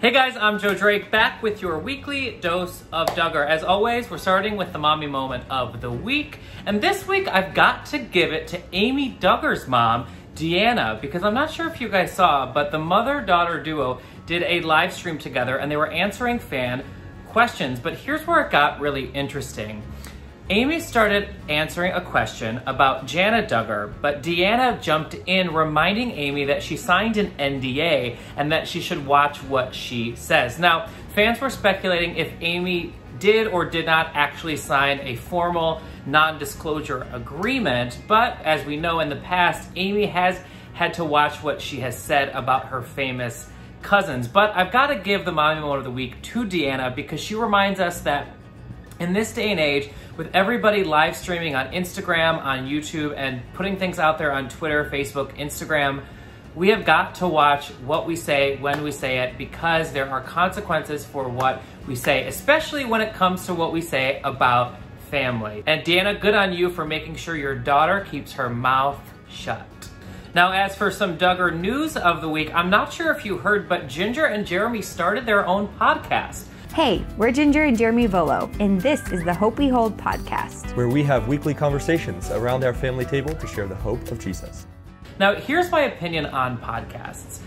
Hey guys, I'm Joe Drake, back with your weekly dose of Duggar. As always, we're starting with the mommy moment of the week. And this week, I've got to give it to Amy Duggar's mom, Deanna, because I'm not sure if you guys saw, but the mother-daughter duo did a live stream together and they were answering fan questions. But here's where it got really interesting. Amy started answering a question about Jinger Duggar, but Deanna jumped in reminding Amy that she signed an NDA and that she should watch what she says. Now, fans were speculating if Amy did or did not actually sign a formal non-disclosure agreement, but as we know in the past, Amy has had to watch what she has said about her famous cousins. But I've got to give the mommy moment of the week to Deanna because she reminds us that in this day and age, with everybody live streaming on Instagram, on YouTube, and putting things out there on Twitter, Facebook, Instagram, we have got to watch what we say when we say it because there are consequences for what we say, especially when it comes to what we say about family. And Deanna, good on you for making sure your daughter keeps her mouth shut. Now, as for some Duggar news of the week, I'm not sure if you heard, but Jinger and Jeremy started their own podcast. Hey, we're Jinger and Jeremy Volo, and this is the Hope We Hold podcast, where we have weekly conversations around our family table to share the hope of Jesus. Now, here's my opinion on podcasts.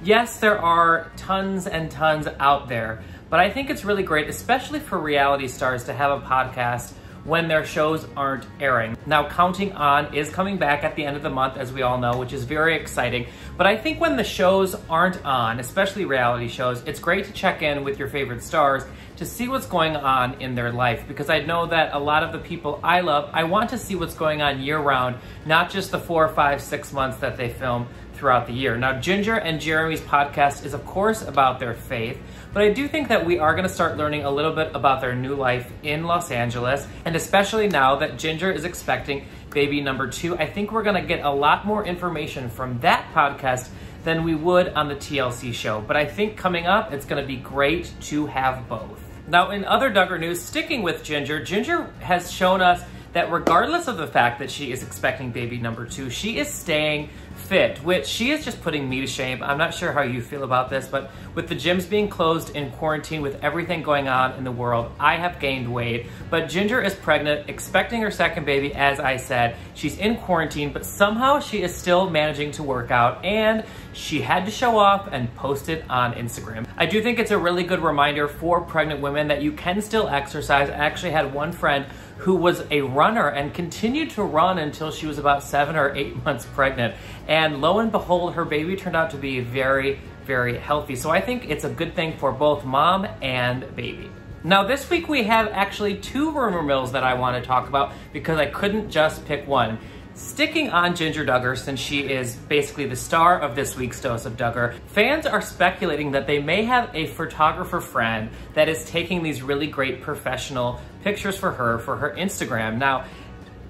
Yes, there are tons and tons out there, but I think it's really great, especially for reality stars, to have a podcast when their shows aren't airing. Now, Counting On is coming back at the end of the month, as we all know, which is very exciting. But I think when the shows aren't on, especially reality shows, it's great to check in with your favorite stars to see what's going on in their life. Because I know that a lot of the people I love, I want to see what's going on year-round, not just the 4, 5, 6 months that they film throughout the year. Now, Jinger and Jeremy's podcast is, of course, about their faith, but I do think that we are going to start learning a little bit about their new life in Los Angeles, and especially now that Jinger is expecting baby number 2, I think we're going to get a lot more information from that podcast than we would on the TLC show. But I think coming up, it's going to be great to have both. Now, in other Duggar news, sticking with Jinger, Jinger has shown us that regardless of the fact that she is expecting baby number 2, she is staying fit, which she is just putting me to shame. I'm not sure how you feel about this, but with the gyms being closed in quarantine, with everything going on in the world, I have gained weight. But Jinger is pregnant, expecting her second baby, as I said. She's in quarantine, but somehow she is still managing to work out, and she had to show off and post it on Instagram. I do think it's a really good reminder for pregnant women that you can still exercise. I actually had one friend who was a runner and continued to run until she was about 7 or 8 months pregnant. And lo and behold, her baby turned out to be very, very healthy. So I think it's a good thing for both mom and baby. Now this week we have actually 2 rumor mills that I want to talk about because I couldn't just pick one. Sticking on Jinger Duggar, since she is basically the star of this week's dose of Duggar, fans are speculating that they may have a photographer friend that is taking these really great professional pictures for her Instagram. Now,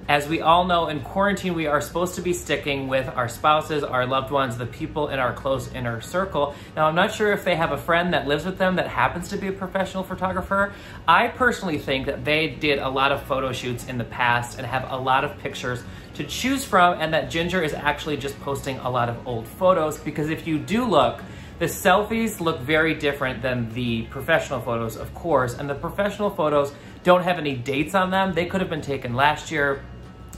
as we all know, in quarantine, we are supposed to be sticking with our spouses, our loved ones, the people in our close inner circle. Now, I'm not sure if they have a friend that lives with them that happens to be a professional photographer. I personally think that they did a lot of photo shoots in the past and have a lot of pictures to choose from, and that Jinger is actually just posting a lot of old photos, because if you do look, the selfies look very different than the professional photos, of course, and the professional photos don't have any dates on them. They could have been taken last year,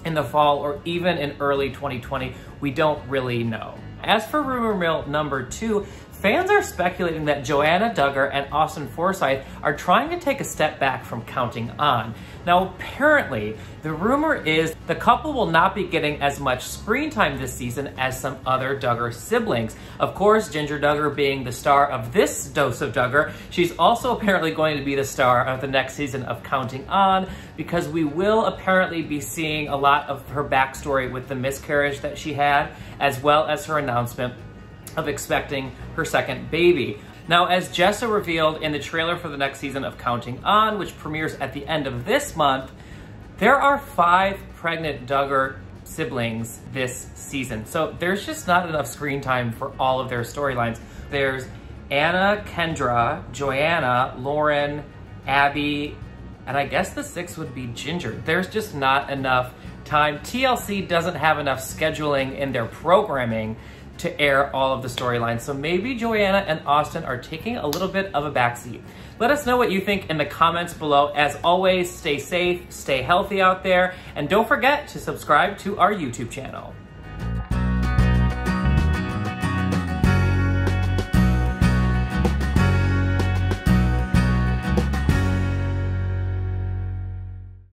in the fall, or even in early 2020. We don't really know. As for rumor mill number 2, fans are speculating that Jinger Duggar and Austin Forsyth are trying to take a step back from Counting On. Now, apparently, the rumor is the couple will not be getting as much screen time this season as some other Duggar siblings. Of course, Jinger Duggar being the star of this dose of Duggar, she's also apparently going to be the star of the next season of Counting On, because we will apparently be seeing a lot of her backstory with the miscarriage that she had, as well as her announcement of expecting her second baby. Now, as Jessa revealed in the trailer for the next season of Counting On, which premieres at the end of this month, there are 5 pregnant Duggar siblings this season. So there's just not enough screen time for all of their storylines. There's Anna, Kendra, Joanna, Lauren, Abby, and I guess the 6th would be Jinger. There's just not enough time. TLC doesn't have enough scheduling in their programming to air all of the storylines. So maybe Joanna and Austin are taking a little bit of a backseat. Let us know what you think in the comments below. As always, stay safe, stay healthy out there, and don't forget to subscribe to our YouTube channel.